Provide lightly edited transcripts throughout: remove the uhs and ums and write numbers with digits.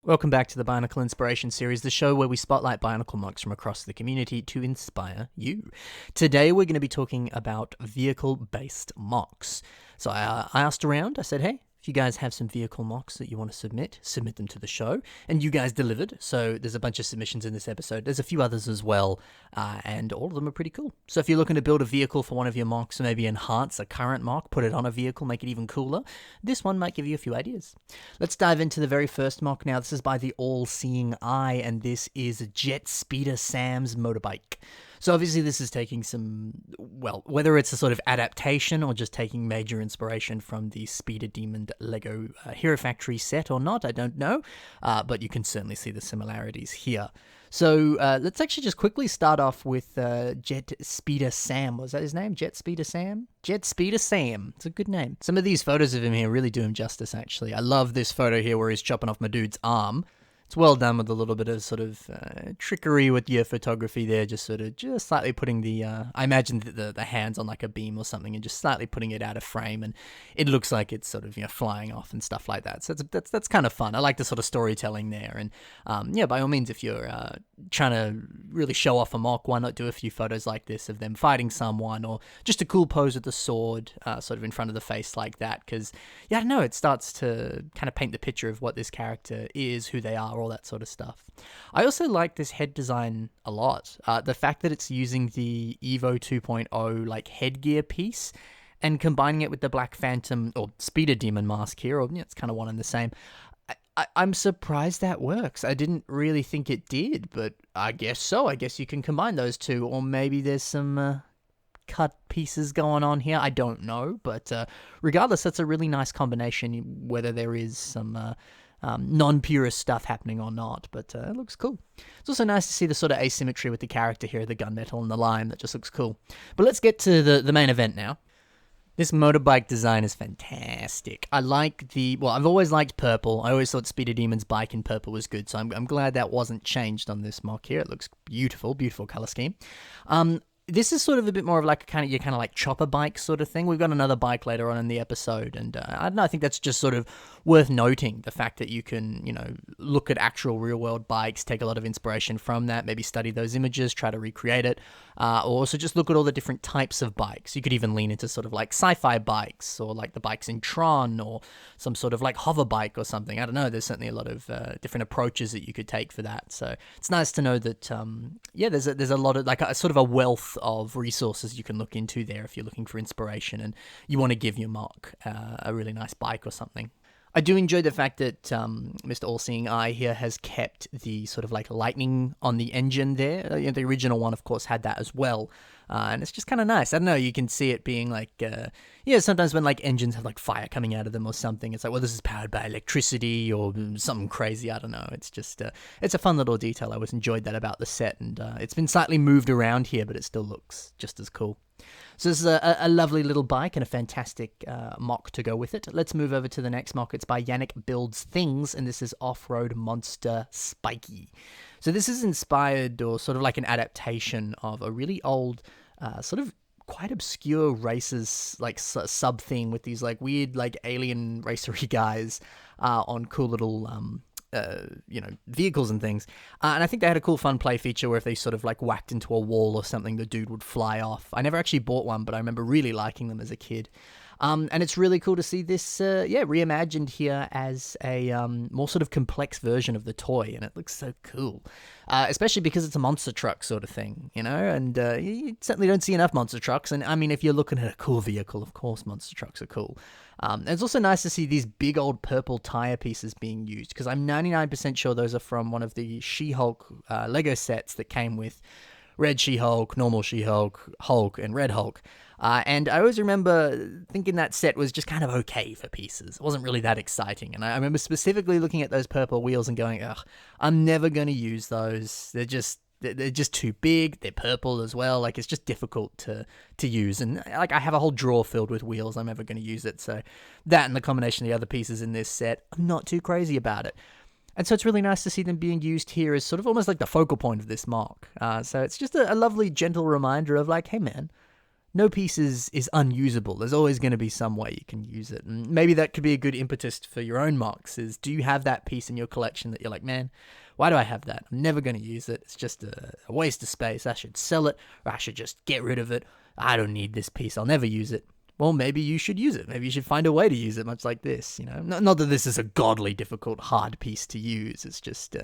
Welcome back to the Bionicle Inspiration Series, the show where we spotlight Bionicle MOCs from across the community to inspire you. Today we're going to be talking about vehicle-based MOCs. So I asked around, I said, hey, if you guys have some vehicle MOCs that you want to submit them to the show. And you guys delivered, so there's a bunch of submissions in this episode. There's a few others as well, and all of them are pretty cool. So if you're looking to build a vehicle for one of your MOCs, or maybe enhance a current MOC, put it on a vehicle, make it even cooler, this one might give you a few ideas. Let's dive into the very first MOC now. This is by the All-Seeing Eye, and this is Jetspeeder Sam's Motorbike. So obviously this is taking some, well, whether it's a sort of adaptation or just taking major inspiration from the Speeder Demon Lego Hero Factory set or not, I don't know, but you can certainly see the similarities here. So let's actually just quickly start off with Jetspeeder Sam. Was that his name? Jetspeeder Sam? Jetspeeder Sam. It's a good name. Some of these photos of him here really do him justice, actually. I love this photo here where he's chopping off my dude's arm. It's well done with a little bit of sort of trickery with your photography there, just slightly putting the, I imagine the hands on like a beam or something and just slightly putting it out of frame, and it looks like it's sort of, flying off and stuff like that. So that's kind of fun. I like the sort of storytelling there, and by all means, if you're trying to really show off a MOC, why not do a few photos like this of them fighting someone, or just a cool pose with the sword sort of in front of the face like that, because, I don't know, it starts to kind of paint the picture of what this character is, who they are, all that sort of stuff. I also like this head design a lot. The fact that it's using the Evo 2.0 like headgear piece and combining it with the Black Phantom or Speeder Demon mask here, or it's kind of one and the same. I'm surprised that works. I didn't really think it did, but I guess so. I guess you can combine those two, or maybe there's some cut pieces going on here. I don't know, but regardless, that's a really nice combination, whether there is some non-purist stuff happening or not, but it looks cool. It's also nice to see the sort of asymmetry with the character here, the gunmetal and the lime. That just looks cool. But let's get to the main event now. This motorbike design is fantastic. I like I've always liked purple. I always thought Speeder Demon's bike in purple was good, so I'm glad that wasn't changed on this MOC here. It looks beautiful, beautiful color scheme. This is sort of a bit more of like your kind of like chopper bike sort of thing. We've got another bike later on in the episode, and I don't know, I think that's just sort of worth noting, the fact that you can, look at actual real world bikes, take a lot of inspiration from that, maybe study those images, try to recreate it, or also just look at all the different types of bikes. You could even lean into sort of like sci-fi bikes, or like the bikes in Tron, or some sort of like hover bike or something. I don't know, there's certainly a lot of different approaches that you could take for that. So it's nice to know that, there's a lot of like a sort of a wealth of resources you can look into there if you're looking for inspiration and you want to give your MOC a really nice bike or something. I do enjoy the fact that Mr. All-Seeing Eye here has kept the sort of like lightning on the engine there. The original one, of course, had that as well. And it's just kind of nice. I don't know, you can see it being like, sometimes when like engines have like fire coming out of them or something, it's like, well, this is powered by electricity or something crazy. I don't know. It's just, it's a fun little detail. I always enjoyed that about the set, and it's been slightly moved around here, but it still looks just as cool. So this is a lovely little bike and a fantastic MOC to go with it. Let's move over to the next MOC. It's by yannickbuildsthings, and this is Off-Road Monster Spiky. So this is inspired, or sort of like an adaptation of a really old, sort of quite obscure races, like sub-theme with these like weird like alien racery guys on cool little vehicles and things. And I think they had a cool fun play feature where if they sort of like whacked into a wall or something, the dude would fly off. I never actually bought one, but I remember really liking them as a kid. And it's really cool to see this, reimagined here as a more sort of complex version of the toy, and it looks so cool, especially because it's a monster truck sort of thing, and you certainly don't see enough monster trucks, and I mean, if you're looking at a cool vehicle, of course monster trucks are cool. And it's also nice to see these big old purple tire pieces being used, because I'm 99% sure those are from one of the She-Hulk Lego sets that came with Red She-Hulk, Normal She-Hulk, Hulk, and Red Hulk. And I always remember thinking that set was just kind of okay for pieces. It wasn't really that exciting. And I remember specifically looking at those purple wheels and going, ugh, I'm never going to use those. They're just too big. They're purple as well. Like, it's just difficult to use. And like, I have a whole drawer filled with wheels. I'm never going to use it. So that and the combination of the other pieces in this set, I'm not too crazy about it. And so it's really nice to see them being used here as sort of almost like the focal point of this MOC. So it's just a lovely, gentle reminder of like, hey man, no piece is unusable. There's always going to be some way you can use it. And maybe that could be a good impetus for your own MOCs, is do you have that piece in your collection that you're like, man, why do I have that? I'm never going to use it. It's just a waste of space. I should sell it, or I should just get rid of it. I don't need this piece. I'll never use it. Well, maybe you should use it. Maybe you should find a way to use it, much like this, you know. Not that this is a godly difficult, hard piece to use. It's just,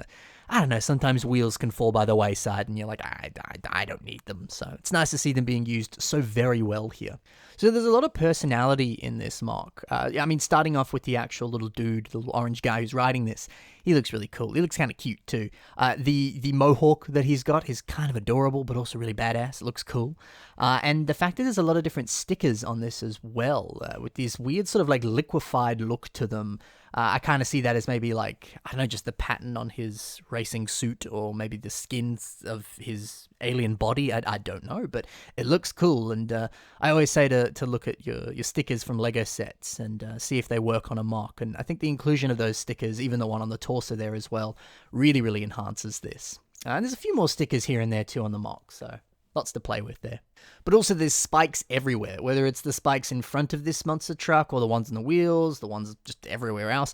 I don't know, sometimes wheels can fall by the wayside and you're like, I don't need them. So it's nice to see them being used so very well here. So there's a lot of personality in this MOC. I mean, starting off with the actual little dude, the little orange guy who's riding this, he looks really cool. He looks kind of cute too. The mohawk that he's got is kind of adorable, but also really badass. It looks cool. And the fact that there's a lot of different stickers on this as well, with this weird sort of like liquefied look to them. I kind of see that as maybe like, I don't know, just the pattern on his racing suit, or maybe the skins of his alien body. I don't know, but it looks cool. And I always say to look at your stickers from Lego sets and see if they work on a MOC. And I think the inclusion of those stickers, even the one on the torso there as well, really, really enhances this. And there's a few more stickers here and there too on the MOC, so lots to play with there. But also there's spikes everywhere, whether it's the spikes in front of this monster truck or the ones in the wheels, the ones just everywhere else.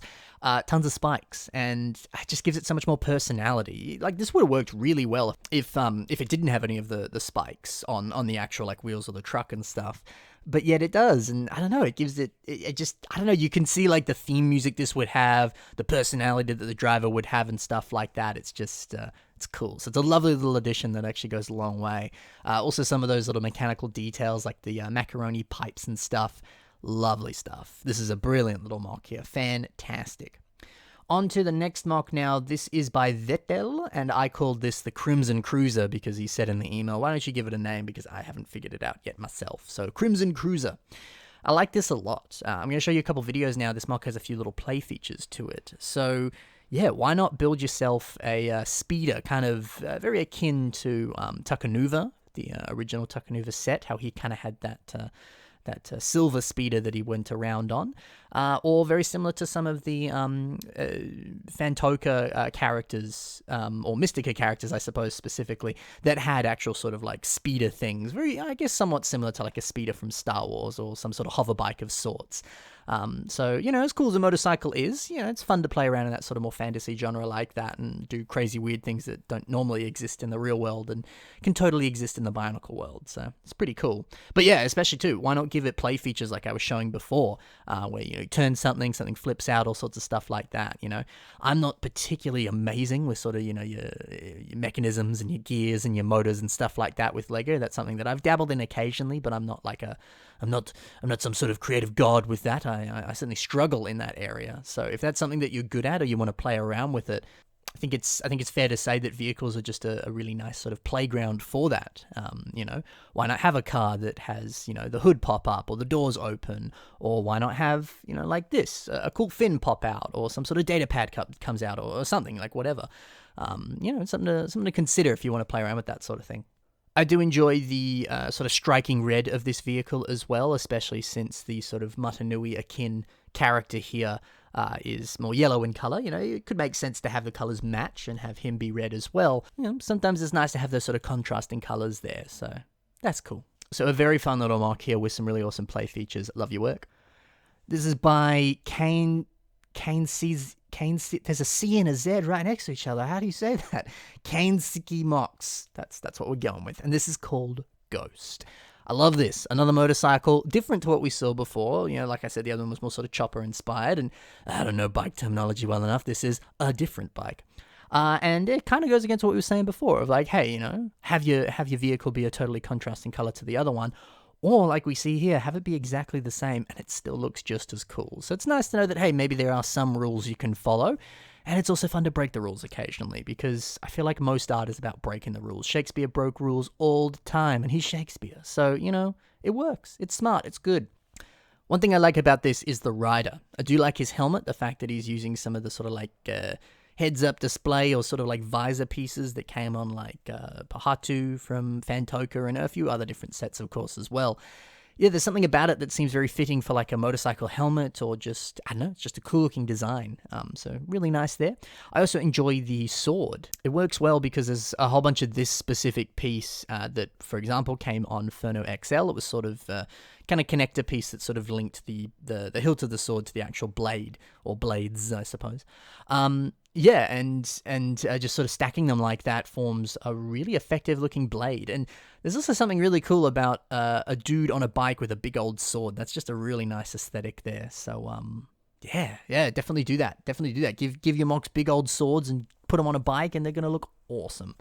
Tons of spikes, and it just gives it so much more personality. Like, this would have worked really well if it didn't have any of the spikes on the actual like wheels of the truck and stuff. But yet it does, and I don't know, it gives it just, I don't know, you can see like the theme music this would have, the personality that the driver would have and stuff like that. It's just, it's cool. So it's a lovely little addition that actually goes a long way. Also some of those little mechanical details like the macaroni pipes and stuff, lovely stuff. This is a brilliant little MOC here, fantastic. On to the next MOC now. This is by Vetle, and I called this the Crimson Cruiser because he said in the email, why don't you give it a name, because I haven't figured it out yet myself. So Crimson Cruiser. I like this a lot. I'm going to show you a couple videos now. This MOC has a few little play features to it. So yeah, why not build yourself a speeder, kind of very akin to Tuckanuva, the original Tuckanuva set, how he kind of had that silver speeder that he went around on, or very similar to some of the Fantoka characters, or Mystica characters, I suppose, specifically, that had actual sort of like speeder things, very, I guess, somewhat similar to like a speeder from Star Wars, or some sort of hover bike of sorts. So, you know, as cool as a motorcycle is, you know, it's fun to play around in that sort of more fantasy genre like that and do crazy weird things that don't normally exist in the real world and can totally exist in the Bionicle world. So it's pretty cool. But yeah, especially too, why not give it play features like I was showing before, where, you know, you turn something flips out, all sorts of stuff like that, you know. I'm not particularly amazing with sort of, you know, your mechanisms and your gears and your motors and stuff like that with Lego. That's something that I've dabbled in occasionally, but I'm not like I'm not some sort of creative god with that. I certainly struggle in that area. So if that's something that you're good at, or you want to play around with it, I think it's fair to say that vehicles are just a really nice sort of playground for that. You know, why not have a car that has, you know, the hood pop up or the doors open, or why not have, you know, like this, a cool fin pop out, or some sort of data pad comes out, or something, like whatever. You know, something to consider if you want to play around with that sort of thing. I do enjoy the sort of striking red of this vehicle as well, especially since the sort of Matanui akin character here is more yellow in color. You know, it could make sense to have the colors match and have him be red as well. You know, sometimes it's nice to have those sort of contrasting colors there, so that's cool. So a very fun little MOC here with some really awesome play features. Love your work. This is by Kane sees. There's a C and a Z right next to each other. How do you say that? Kanesiki MOCs. That's what we're going with. And this is called Ghost. I love this. Another motorcycle, different to what we saw before. You know, like I said, the other one was more sort of chopper inspired, and I don't know bike terminology well enough. This is a different bike. And it kind of goes against what we were saying before of like, hey, you know, have your vehicle be a totally contrasting color to the other one. Or, like we see here, have it be exactly the same and it still looks just as cool. So it's nice to know that, hey, maybe there are some rules you can follow. And it's also fun to break the rules occasionally, because I feel like most art is about breaking the rules. Shakespeare broke rules all the time, and he's Shakespeare. So, you know, it works. It's smart. It's good. One thing I like about this is the rider. I do like his helmet, the fact that he's using some of the sort of like heads-up display or sort of like visor pieces that came on like Pahatu from Fantoka and a few other different sets, of course, as well. Yeah, there's something about it that seems very fitting for like a motorcycle helmet or just, I don't know, it's just a cool looking design. So really nice there. I also enjoy the sword. It works well because there's a whole bunch of this specific piece that, for example, came on Furno XL. It was sort of kind of connector piece that sort of linked the hilt of the sword to the actual blade, or blades, I suppose. Yeah, and just sort of stacking them like that forms a really effective looking blade. And there's also something really cool about a dude on a bike with a big old sword. That's just a really nice aesthetic there. So yeah, definitely do that. Definitely do that. Give your MOCs big old swords and put them on a bike, and they're gonna look awesome.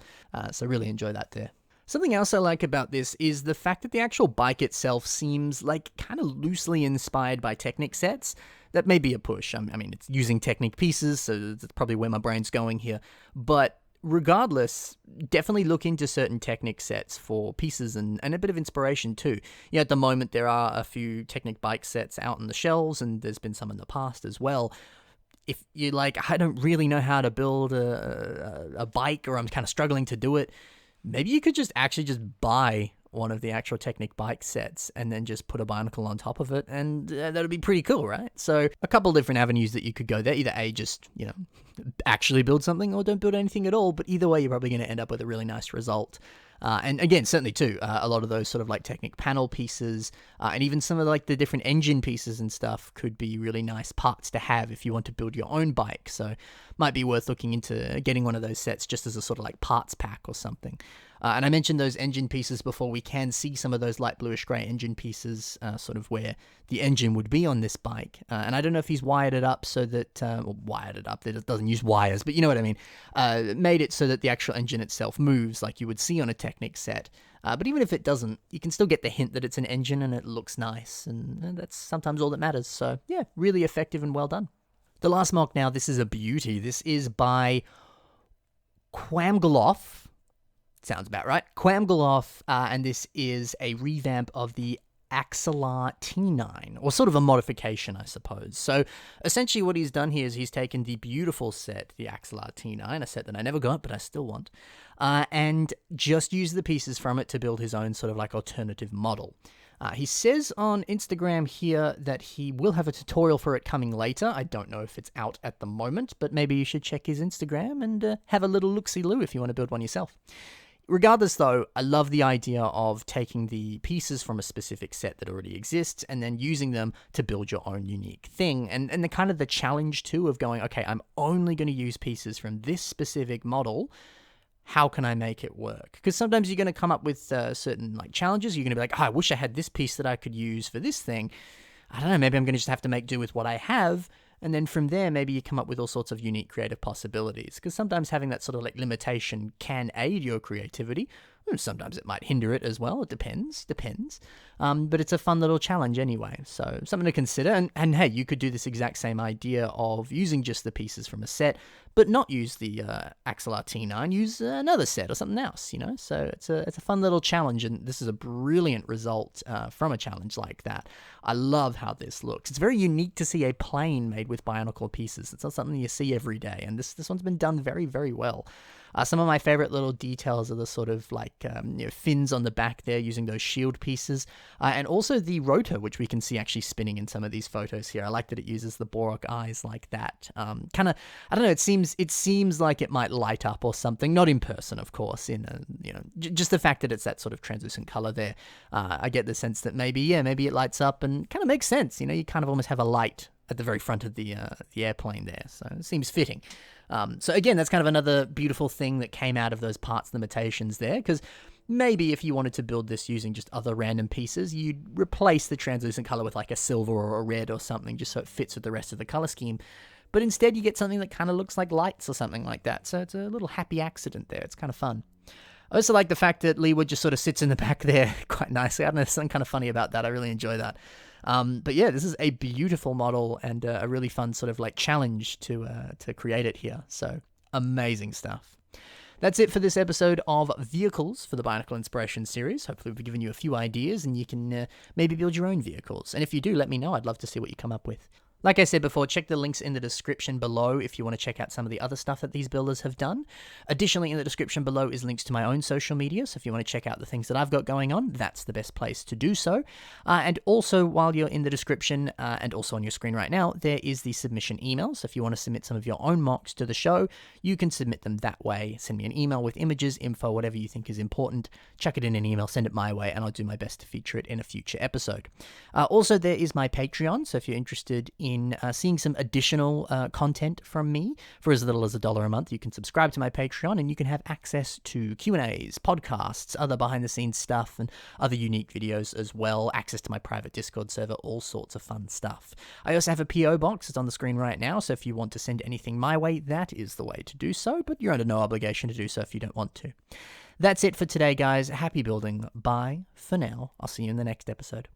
So really enjoy that there. Something else I like about this is the fact that the actual bike itself seems like kind of loosely inspired by Technic sets. That may be a push. I mean, it's using Technic pieces, so that's probably where my brain's going here. But regardless, definitely look into certain Technic sets for pieces and a bit of inspiration too. Yeah, at the moment there are a few Technic bike sets out on the shelves, and there's been some in the past as well. If you're like, I don't really know how to build a bike, or I'm kind of struggling to do it, maybe you could just buy one of the actual Technic bike sets and then just put a Bionicle on top of it, and that'd be pretty cool, right? So a couple of different avenues that you could go there. Either A, just, actually build something, or don't build anything at all, but either way, you're probably going to end up with a really nice result. And again, certainly too, a lot of those sort of like Technic panel pieces, and even some of like the different engine pieces and stuff could be really nice parts to have if you want to build your own bike. So might be worth looking into getting one of those sets just as a sort of like parts pack or something. And I mentioned those engine pieces before. We can see some of those light bluish grey engine pieces, sort of where the engine would be on this bike. And I don't know if he's wired it up so that, wired it up, that it doesn't use wires, but you know what I mean. Made it so that the actual engine itself moves like you would see on a Technic set. But even if it doesn't, you can still get the hint that it's an engine and it looks nice. And that's sometimes all that matters. So yeah, really effective and well done. The last MOC now, this is a beauty. This is by Qumagloff. Sounds about right. Qumagloff, and this is a revamp of the Axalara T9, or sort of a modification, I suppose. So essentially what he's done here is he's taken the beautiful set, the Axalara T9, a set that I never got, but I still want, and just used the pieces from it to build his own sort of like alternative model. He says on Instagram here that he will have a tutorial for it coming later. I don't know if it's out at the moment, but maybe you should check his Instagram and have a little look-see-loo if you want to build one yourself. Regardless, though, I love the idea of taking the pieces from a specific set that already exists and then using them to build your own unique thing. And the kind of the challenge, too, of going, okay, I'm only going to use pieces from this specific model. How can I make it work? Because sometimes you're going to come up with certain like challenges. You're going to be like, I wish I had this piece that I could use for this thing. I don't know, maybe I'm going to just have to make do with what I have. And then from there, maybe you come up with all sorts of unique creative possibilities. Because sometimes having that sort of like limitation can aid your creativity. Sometimes it might hinder it as well. It depends. But it's a fun little challenge anyway. So something to consider. And hey, you could do this exact same idea of using just the pieces from a set, but not use the Axalara T9. Use another set or something else, So it's a fun little challenge. And this is a brilliant result from a challenge like that. I love how this looks. It's very unique to see a plane made with Bionicle pieces. It's not something you see every day. And this one's been done very, very well. Some of my favorite little details are the sort of like fins on the back there using those shield pieces, and also the rotor, which we can see actually spinning in some of these photos here. I like that it uses the Borak eyes like that. Kind of, I don't know. It seems like it might light up or something. Not in person, of course. Just the fact that it's that sort of translucent color there. I get the sense that maybe it lights up and kind of makes sense. You kind of almost have a light at the very front of the airplane there, so it seems fitting. So again, that's kind of another beautiful thing that came out of those parts limitations there, because maybe if you wanted to build this using just other random pieces, you'd replace the translucent color with like a silver or a red or something, just so it fits with the rest of the color scheme. But instead you get something that kind of looks like lights or something like that, so it's a little happy accident there. It's kind of fun. I also like the fact that Leewood just sort of sits in the back there quite nicely. I don't know, there's something kind of funny about that. I really enjoy that. But yeah, this is a beautiful model and a really fun sort of like challenge to create it here. So amazing stuff. That's it for this episode of Vehicles for the Bionicle Inspiration series. Hopefully we've given you a few ideas and you can maybe build your own vehicles. And if you do, let me know. I'd love to see what you come up with. Like I said before, check the links in the description below if you want to check out some of the other stuff that these builders have done. Additionally, in the description below is links to my own social media, so if you want to check out the things that I've got going on, that's the best place to do so. And also, while you're in the description, and also on your screen right now, there is the submission email, so if you want to submit some of your own mocks to the show, you can submit them that way. Send me an email with images, info, whatever you think is important, chuck it in an email, send it my way, and I'll do my best to feature it in a future episode. Also, there is my Patreon, so if you're interested in seeing some additional content from me for as little as $1 a month, you can subscribe to my Patreon and you can have access to Q&As, podcasts, other behind-the-scenes stuff, and other unique videos as well, access to my private Discord server, all sorts of fun stuff. I also have a PO box, it's on the screen right now, so if you want to send anything my way, that is the way to do so, but you're under no obligation to do so if you don't want to. That's it for today, guys. Happy building. Bye for now. I'll see you in the next episode.